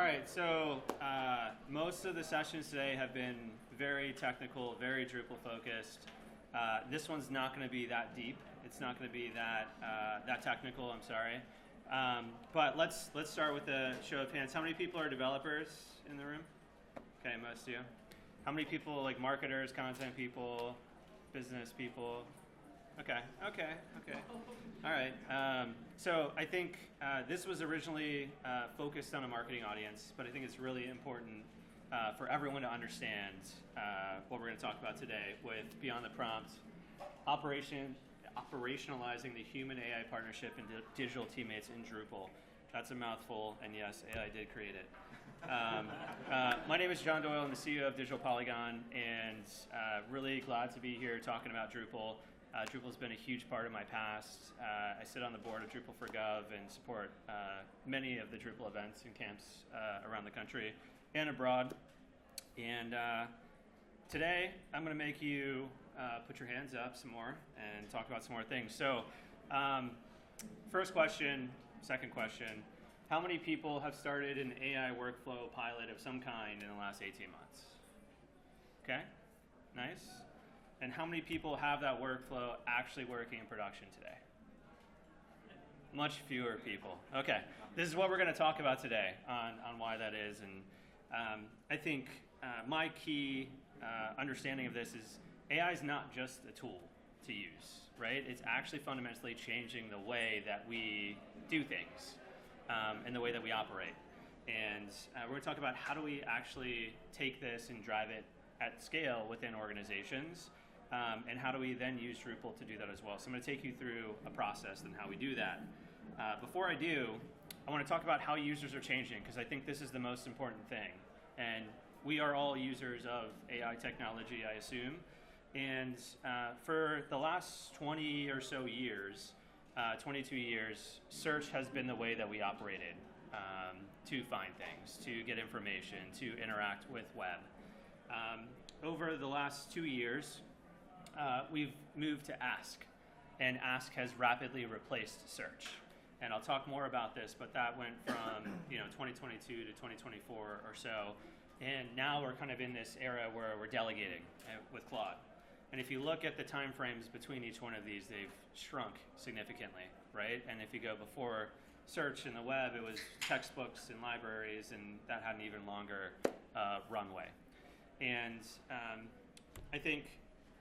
right, so most of the sessions today have been very technical, very Drupal focused. This one's not going to be that deep. It's not going to be that technical. I'm sorry. But let's start with a show of hands. How many people are developers in the room? Okay, most of you. How many people like marketers, content people, business people? Okay. All right. So I think this was originally focused on a marketing audience, but I think it's really important for everyone to understand what we're going to talk about today with Beyond the Prompt, operationalizing the human-AI partnership and digital teammates in Drupal. That's a mouthful, and yes, AI did create it. My name is John Doyle. I'm the CEO of Digital Polygon, and really glad to be here talking about Drupal. Drupal's been a huge part of my past. I sit on the board of Drupal for Gov and support many of the Drupal events and camps around the country and abroad. And today, I'm going to make you put your hands up some more and talk about some more things. So, first question, second question, how many people have started an AI workflow pilot of some kind in the last 18 months? Okay, nice. And how many people have that workflow actually working in production today? Much fewer people. Okay, this is what we're going to talk about today on why that is. And I think my key understanding of this is AI is not just a tool to use, right? It's actually fundamentally changing the way that we do things and the way that we operate. And we're going to talk about how do we actually take this and drive it at scale within organizations. And how do we then use Drupal to do that as well? So I'm going to take you through a process and how we do that. Before I do, I want to talk about how users are changing, because I think this is the most important thing. And we are all users of AI technology, I assume. And for the last 20 or so years, 22 years, search has been the way that we operated to find things, to get information, to interact with web. Over the last 2 years, we've moved to Ask, and Ask has rapidly replaced search. And I'll talk more about this, but that went from 2022 to 2024 or so, and now we're kind of in this era where we're delegating with Claude. And if you look at the time frames between each one of these, they've shrunk significantly, right? And if you go before search in the web, it was textbooks and libraries, and that had an even longer runway. And I think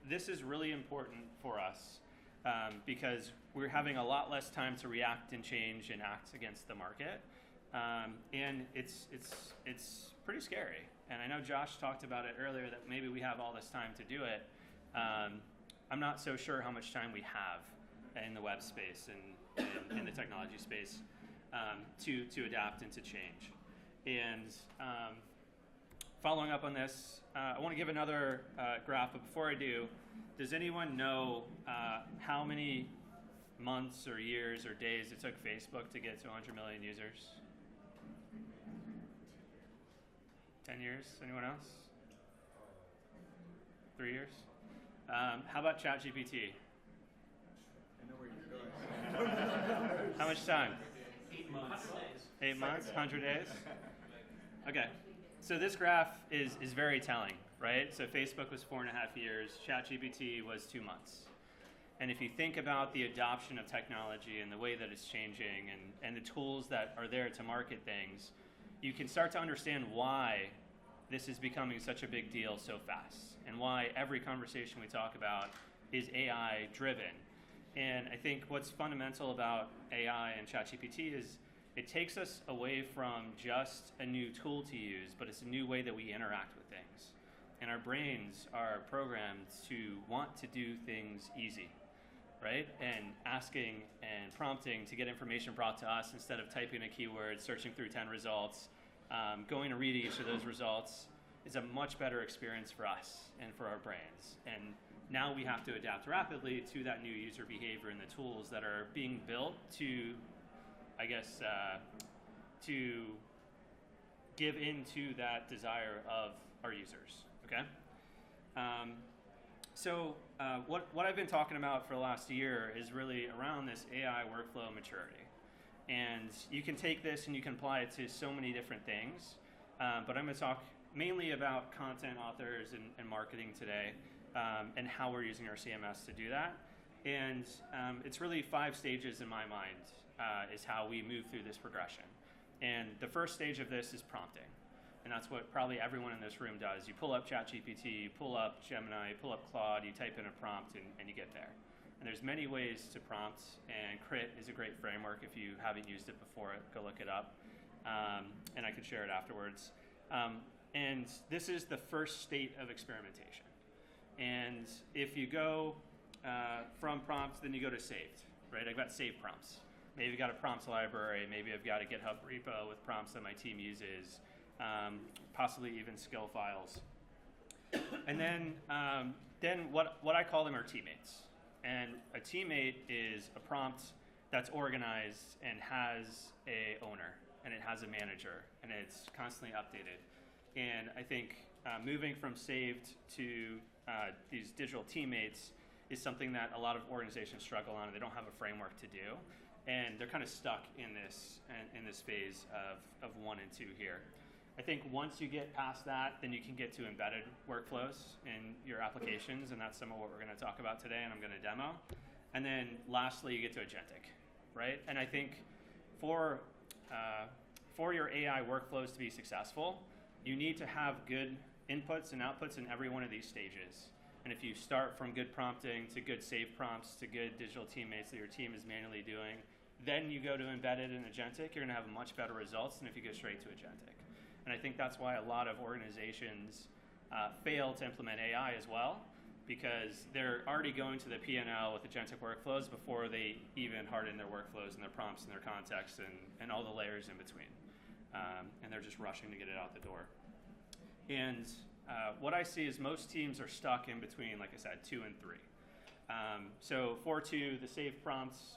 this is really important for us because we're having a lot less time to react and change and act against the market. And it's pretty scary. And I know Josh talked about it earlier that maybe we have all this time to do it. I'm not so sure how much time we have in the web space and in the technology space to adapt and to change. And following up on this, I want to give another graph, but before I do, does anyone know how many months or years or days it took Facebook to get to 100 million users? 10 years? Anyone else? 3 years? How about ChatGPT? I know where you're going. How much time? 8 months. 8 months? 100 days? Okay. So this graph is very telling, right? So Facebook was 4.5 years. ChatGPT was 2 months. And if you think about the adoption of technology and the way that it's changing and the tools that are there to market things, you can start to understand why this is becoming such a big deal so fast and why every conversation we talk about is AI driven. And I think what's fundamental about AI and ChatGPT is it takes us away from just a new tool to use, but it's a new way that we interact with things. And our brains are programmed to want to do things easy, right? And asking and prompting to get information brought to us instead of typing a keyword, searching through 10 results, going to read each of those results is a much better experience for us and for our brains. And now we have to adapt rapidly to that new user behavior and the tools that are being built to, I guess, to give into that desire of our users, okay? So what I've been talking about for the last year is really around this AI workflow maturity. And you can take this and you can apply it to so many different things. But I'm going to talk mainly about content authors and marketing today, and how we're using our CMS to do that. And it's really 5 stages in my mind, is how we move through this progression. And the first stage of this is prompting. And that's what probably everyone in this room does. You pull up ChatGPT, you pull up Gemini, you pull up Claude, you type in a prompt, and you get there. And there's many ways to prompt, and Crit is a great framework. If you haven't used it before, go look it up. And I could share it afterwards. And this is the first state of experimentation. And if you go from prompts, then you go to saved, right? I've got saved prompts. Maybe I've got a prompts library. Maybe I've got a GitHub repo with prompts that my team uses, possibly even skill files. And then what I call them are teammates. And a teammate is a prompt that's organized and has a owner, and it has a manager, and it's constantly updated. And I think moving from saved to these digital teammates is something that a lot of organizations struggle on, and they don't have a framework to do. And they're kind of stuck in this phase of 1 and 2 here. I think once you get past that, then you can get to embedded workflows in your applications, and that's some of what we're going to talk about today, and I'm going to demo. And then lastly, you get to agentic, right? And I think for your AI workflows to be successful, you need to have good inputs and outputs in every one of these stages. And if you start from good prompting to good save prompts to good digital teammates that your team is manually doing, then you go to embedded and agentic, you're going to have much better results than if you go straight to agentic. And I think that's why a lot of organizations fail to implement AI as well, because they're already going to the P&L with agentic workflows before they even harden their workflows and their prompts and their context and all the layers in between. And they're just rushing to get it out the door. And what I see is most teams are stuck in between, like I said, 2 and 3. So for 2, the save prompts,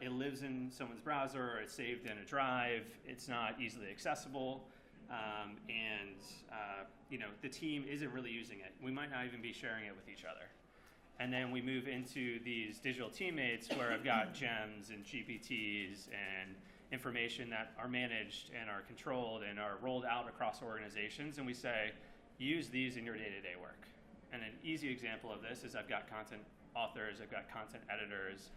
it lives in someone's browser, or it's saved in a drive, it's not easily accessible, and the team isn't really using it. We might not even be sharing it with each other. And then we move into these digital teammates where I've got gems and GPTs and information that are managed and are controlled and are rolled out across organizations, and we say, use these in your day-to-day work. And an easy example of this is I've got content authors, I've got content editors,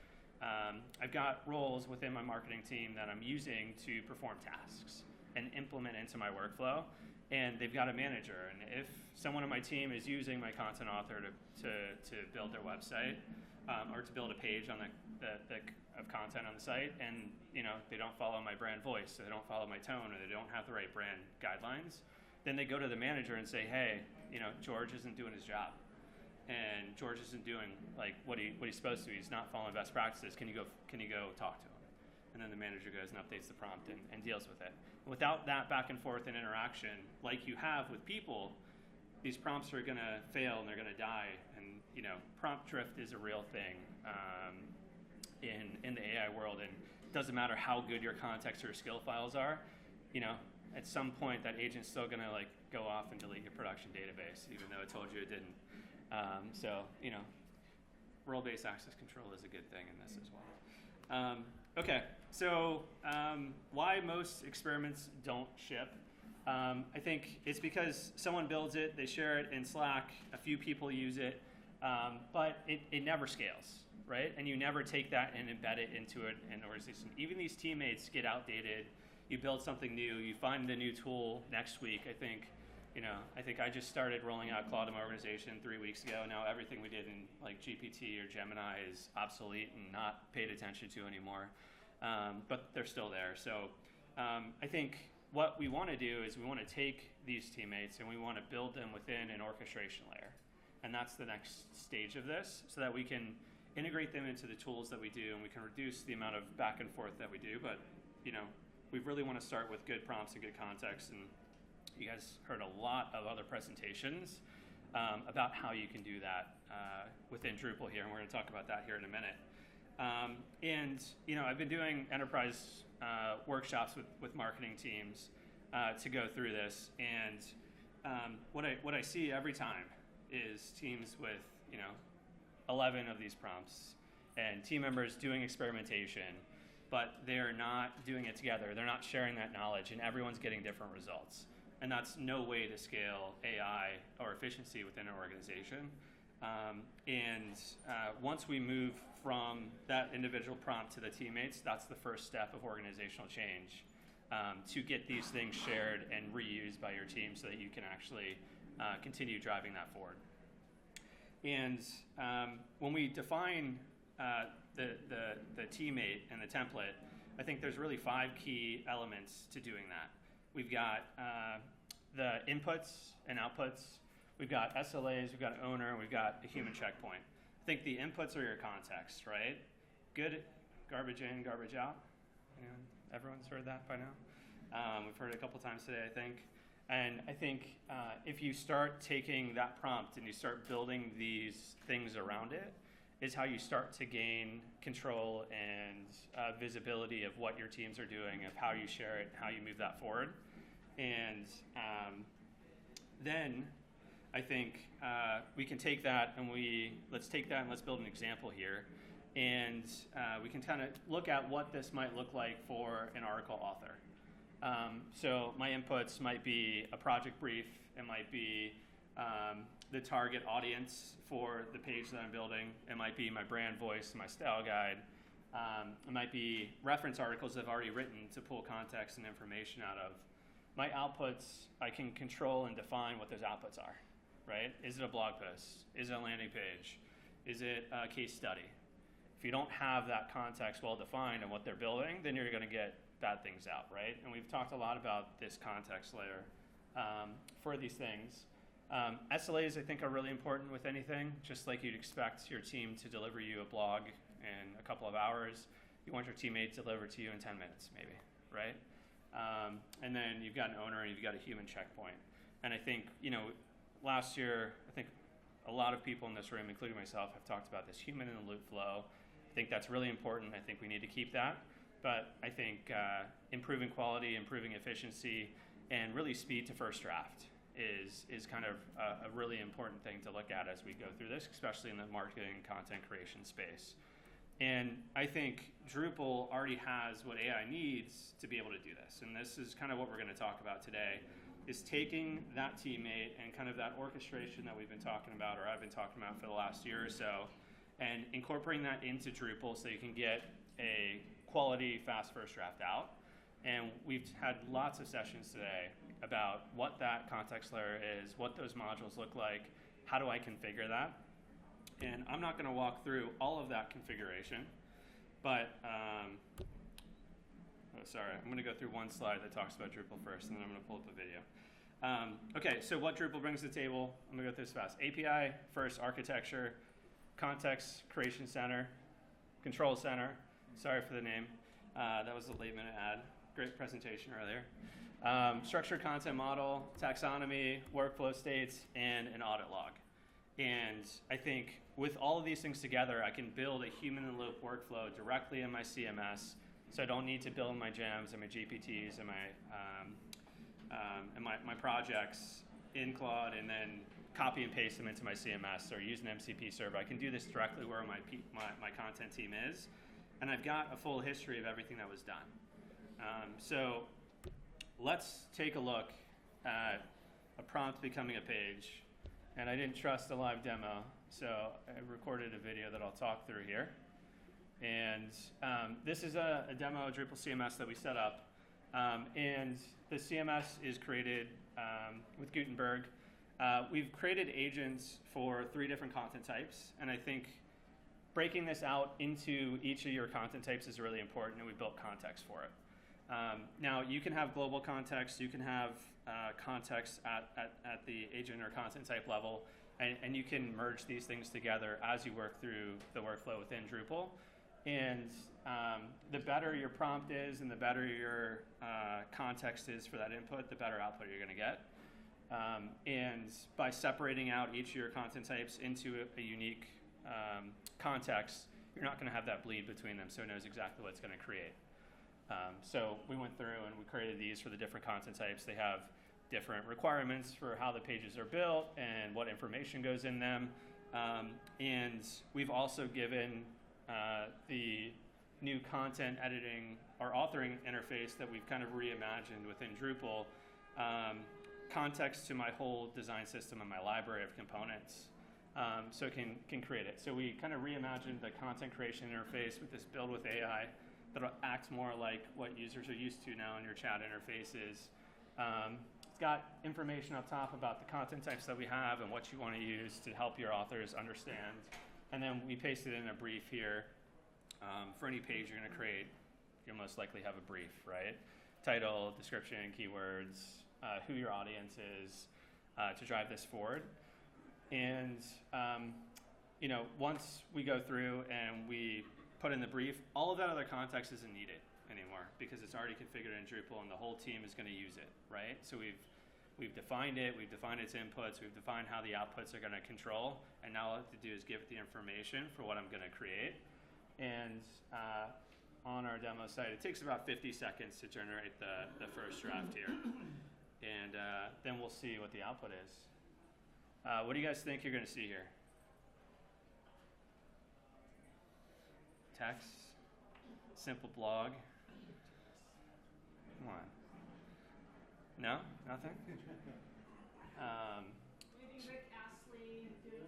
I've got roles within my marketing team that I'm using to perform tasks and implement into my workflow, and they've got a manager. And if someone on my team is using my content author to build their website, or to build a page on of content on the site, and they don't follow my brand voice, or they don't follow my tone, or they don't have the right brand guidelines, then they go to the manager and say, hey, George isn't doing his job, and George isn't doing what he's supposed to. He's not following best practices. Can you go talk to him? And then the manager goes and updates the prompt and deals with it. Without that back and forth and interaction, like you have with people, these prompts are going to fail and they're going to die. And prompt drift is a real thing in the AI world. And it doesn't matter how good your context or your skill files are. At some point that agent's still going to go off and delete your production database, even though it told you it didn't. Role-based access control is a good thing in this as well. Okay, so why most experiments don't ship? I think it's because someone builds it, they share it in Slack, a few people use it, but it never scales, right? And you never take that and embed it into an organization. Even these teammates get outdated. You build something new, you find the new tool next week. I think I just started rolling out Claude in my organization 3 weeks ago. Now everything we did in GPT or Gemini is obsolete and not paid attention to anymore. But they're still there. So I think what we want to do is we want to take these teammates and we want to build them within an orchestration layer. And that's the next stage of this, so that we can integrate them into the tools that we do, and we can reduce the amount of back and forth that we do. But we really want to start with good prompts and good context. And you guys heard a lot of other presentations about how you can do that within Drupal here, and we're going to talk about that here in a minute. I've been doing enterprise workshops with marketing teams to go through this, and what I see every time is teams with 11 of these prompts and team members doing experimentation, but they're not doing it together. They're not sharing that knowledge, and everyone's getting different results. And that's no way to scale AI or efficiency within an organization. Once we move from that individual prompt to the teammates, that's the first step of organizational change, to get these things shared and reused by your team so that you can actually continue driving that forward. And when we define the teammate and the template, I think there's really 5 key elements to doing that. We've got the inputs and outputs. We've got SLAs, we've got an owner, and we've got a human checkpoint. I think the inputs are your context, right? Good garbage in, garbage out. You know, everyone's heard that by now. We've heard it a couple times today, I think. And I think if you start taking that prompt and you start building these things around it, is how you start to gain control and visibility of what your teams are doing, of how you share it, how you move that forward. And then I think we can take that and let's build an example here. And we can kind of look at what this might look like for an article author. So my inputs might be a project brief. It might be the target audience for the page that I'm building. It might be my brand voice, my style guide. It might be reference articles I've already written to pull context and information out of. My outputs, I can control and define what those outputs are, right? Is it a blog post? Is it a landing page? Is it a case study? If you don't have that context well defined on what they're building, then you're going to get bad things out, right? And we've talked a lot about this context layer for these things. SLAs, I think, are really important with anything. Just like you'd expect your team to deliver you a blog in a couple of hours, you want your teammate to deliver to you in 10 minutes, maybe, right? And then you've got an owner and you've got a human checkpoint. And I think, last year, I think a lot of people in this room, including myself, have talked about this human in the loop flow. I think that's really important. I think we need to keep that. But I think improving quality, improving efficiency, and really speed to first draft is kind of a really important thing to look at as we go through this, especially in the marketing content creation space. And I think Drupal already has what AI needs to be able to do this. And this is kind of what we're going to talk about today, is taking that teammate and kind of that orchestration that we've been talking about, or I've been talking about for the last year or so, and incorporating that into Drupal so you can get a quality fast first draft out. And we've had lots of sessions today about what that context layer is, what those modules look like, how do I configure that. And I'm not going to walk through all of that configuration, but I'm going to go through one slide that talks about Drupal first, and then I'm going to pull up a video. Okay, so what Drupal brings to the table, I'm going to go through this fast. API first architecture, context creation center, control center. Sorry for the name. That was a late minute ad. Great presentation earlier. Structured content model, taxonomy, workflow states, and an audit log. And I think with all of these things together, I can build a human-in-the-loop workflow directly in my CMS, so I don't need to build my gems and my GPTs and my projects in Claude and then copy and paste them into my CMS or use an MCP server. I can do this directly where my content team is, and I've got a full history of everything that was done. So let's take a look at a prompt becoming a page. And I didn't trust a live demo, so I recorded a video that I'll talk through here. And this is a demo of Drupal CMS that we set up. And the CMS is created with Gutenberg. We've created agents for 3 different content types. And I think breaking this out into each of your content types is really important, and we built context for it. Now, you can have global context, you can have context at the agent or content type level, and you can merge these things together as you work through the workflow within Drupal. And the better your prompt is and the better your context is for that input, the better output you're going to get. And by separating out each of your content types into a unique context, you're not going to have that bleed between them, so it knows exactly what it's going to create. So we went through and we created these for the different content types. They have different requirements for how the pages are built and what information goes in them. And we've also given the new content editing or authoring interface that we've kind of reimagined within Drupal, context to my whole design system and my library of components, so it can create it. So we kind of reimagined the content creation interface with this build with AI that'll act more like what users are used to now in your chat interfaces. It's got information up top about the content types that we have and what you want to use to help your authors understand. And then we pasted in a brief here. For any page you're going to create, you'll most likely have a brief, right? Title, description, keywords, who your audience is, to drive this forward. And once we go through and we put in the brief, all of that other context isn't needed anymore because it's already configured in Drupal and the whole team is going to use it, right? So we've defined it, we've defined its inputs, we've defined how the outputs are going to control, and now all I have to do is give it the information for what I'm going to create. And on our demo site, it takes about 50 seconds to generate the first draft here. And then we'll see what the output is. What do you guys think you're going to see here? Text? Simple blog? Come on. No? Nothing? Maybe Rick Astley doing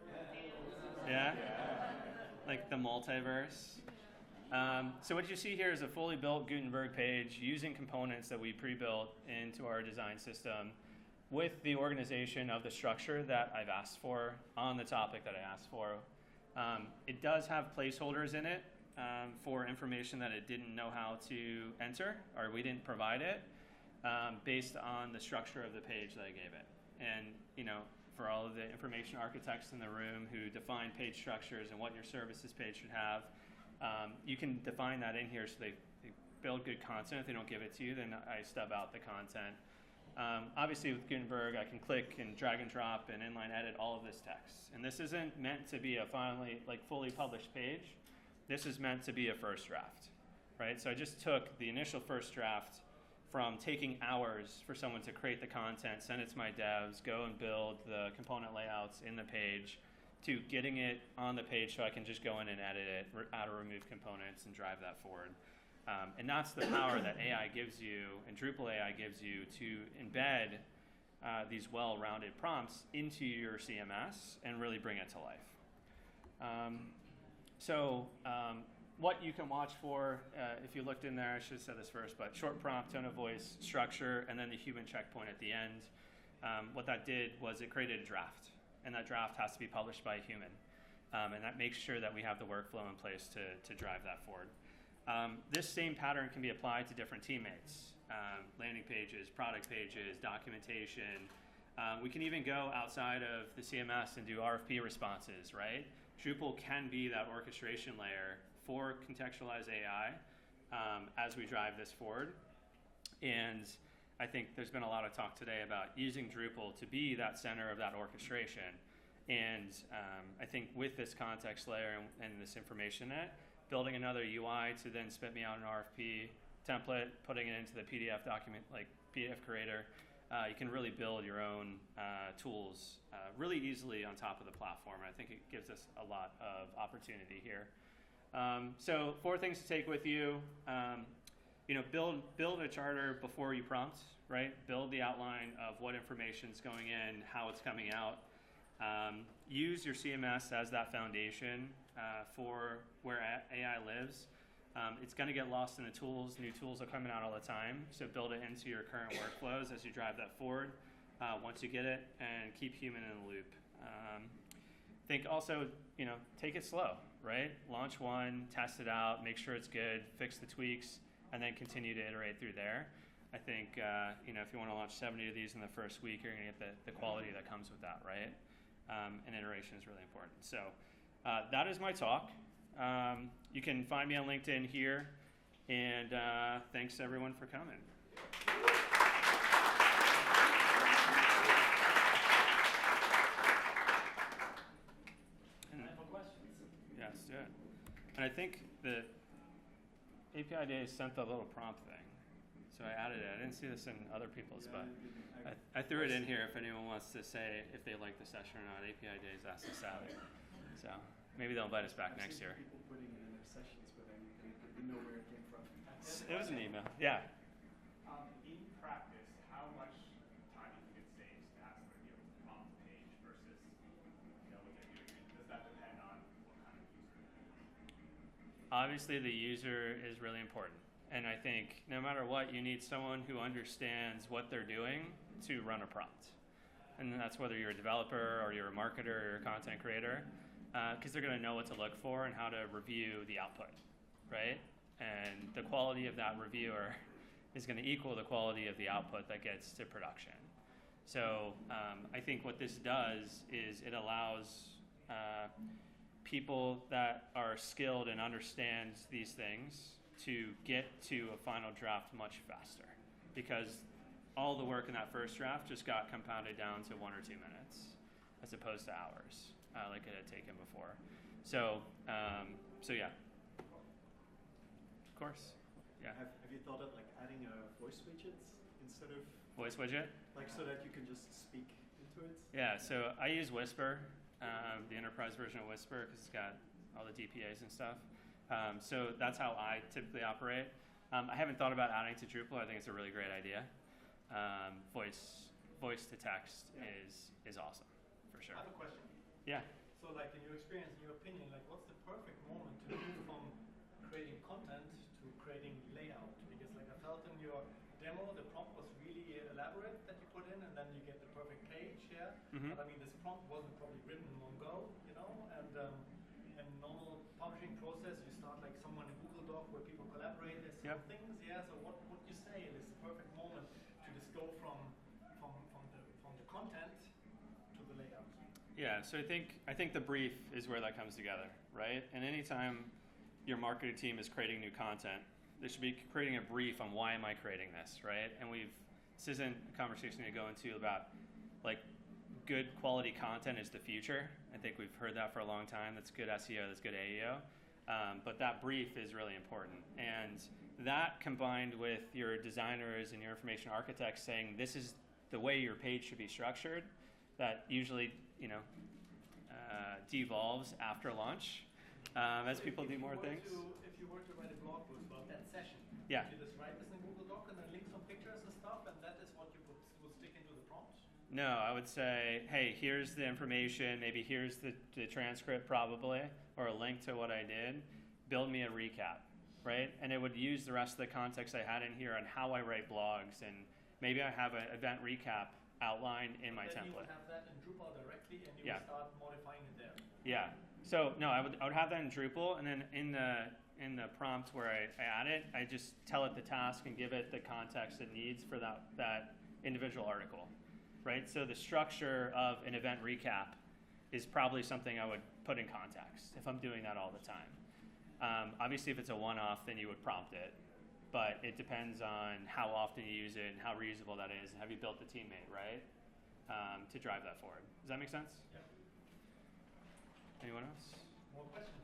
Yeah? Like the multiverse. So what you see here is a fully built Gutenberg page using components that we pre-built into our design system with the organization of the structure that I've asked for on the topic that I asked for. It does have placeholders in it for information that it didn't know how to enter, or we didn't provide it, based on the structure of the page that I gave it. And for all of the information architects in the room who define page structures and what your services page should have, you can define that in here so they build good content. If they don't give it to you, then I stub out the content. Obviously with Gutenberg, I can click and drag and drop and inline edit all of this text. And this isn't meant to be a fully published page. This is meant to be a first draft, right? So I just took the initial first draft from taking hours for someone to create the content, send it to my devs, go and build the component layouts in the page, to getting it on the page so I can just go in and edit it, add or remove components, and drive that forward. And that's the power that AI gives you, and Drupal AI gives you, to embed these well-rounded prompts into your CMS and really bring it to life. What you can watch for, if you looked in there, I should have said this first, but short prompt, tone of voice, structure, and then the human checkpoint at the end. What that did was it created a draft, and that draft has to be published by a human. And that makes sure that we have the workflow in place to drive that forward. This same pattern can be applied to different teammates, landing pages, product pages, documentation. We can even go outside of the CMS and do RFP responses, right? Drupal can be that orchestration layer for contextualized AI as we drive this forward. And I think there's been a lot of talk today about using Drupal to be that center of that orchestration. And I think with this context layer and this information net, building another UI to then spit me out an RFP template, putting it into the PDF document, like PDF creator, you can really build your own tools really easily on top of the platform. I think it gives us a lot of opportunity here. So 4 things to take with you. Build a charter before you prompt, right? Build the outline of what information is going in, how it's coming out. Use your CMS as that foundation for where AI lives. It's going to get lost in the tools. New tools are coming out all the time, so build it into your current workflows as you drive that forward once you get it, and keep human in the loop. Think also, take it slow, right? Launch one, test it out, make sure it's good, fix the tweaks, and then continue to iterate through there. I think, if you want to launch 70 of these in the first week, you're going to get the quality that comes with that, right? And iteration is really important. So that is my talk. You can find me on LinkedIn here, and thanks everyone for coming. Yeah, let's do it. And I think the API Day sent the little prompt thing, so I added it. I didn't see this in other people's, but I threw it in here if anyone wants to say if they like the session or not. API Day is Ask the Savvy. So maybe they'll invite us back next year. People putting it in their sessions, but I mean, even know where it came from. It was an email. Yeah. In practice, how much time do you think it saves to have somebody be able to prompt the page versus know what they're doing? Does that depend on what kind of user it is? Obviously, the user is really important. And I think no matter what, you need someone who understands what they're doing to run a prompt. And that's whether you're a developer or you're a marketer or a content creator, because they're going to know what to look for and how to review the output, right? And the quality of that reviewer is going to equal the quality of the output that gets to production. So I think what this does is it allows people that are skilled and understand these things to get to a final draft much faster, because all the work in that first draft just got compounded down to 1 or 2 minutes, as opposed to hours, like it had taken before. So yeah. Of course. Yeah. Have you thought of like adding voice widgets instead of voice widget? like so that you can just speak into it? Yeah. So I use Whisper, the enterprise version of Whisper, because it's got all the DPAs and stuff. So that's how I typically operate. I haven't thought about adding to Drupal. I think it's a really great idea. Voice to text is awesome, for sure. I have a question. Yeah. So like in your experience, in your opinion, like what's the perfect moment to move from creating content to creating layout? Because like I felt in your demo, the prompt was really elaborate that you put in, and then you get the perfect page here. Mm-hmm. But I mean, this prompt wasn't probably written in one go, you know, and normal publishing process, you start like someone in Google Doc where people collaborate, there's some things, yeah. So what would you say is the perfect moment to just go from the content to the layout? Yeah, so I think the brief is where that comes together, right? And anytime your marketing team is creating new content, they should be creating a brief on why am I creating this, right? And this isn't a conversation to go into about like good quality content is the future. I think we've heard that for a long time. That's good SEO, that's good AEO. But that brief is really important. And that combined with your designers and your information architects saying this is the way your page should be structured, that usually, devolves after launch as people do more things. If you were to write a blog post about that session, yeah. you just write this in Google Doc and then link some pictures and stuff, and that is what you would stick into the prompt? No, I would say, hey, here's the information, maybe here's the transcript probably, or a link to what I did. Build me a recap, right? And it would use the rest of the context I had in here on how I write blogs, and maybe I have an event recap outlined in my then template. You would have that in Drupal directly, and you would start modifying it there. Yeah. So no, I would have that in Drupal, and then in the prompt where I add it, I just tell it the task and give it the context it needs for that individual article, right? So the structure of an event recap is probably something I would put in context if I'm doing that all the time. Obviously, if it's a one-off, then you would prompt it, but it depends on how often you use it and how reusable that is, and have you built the teammate, right, to drive that forward. Does that make sense? Yeah. Anyone else? More questions?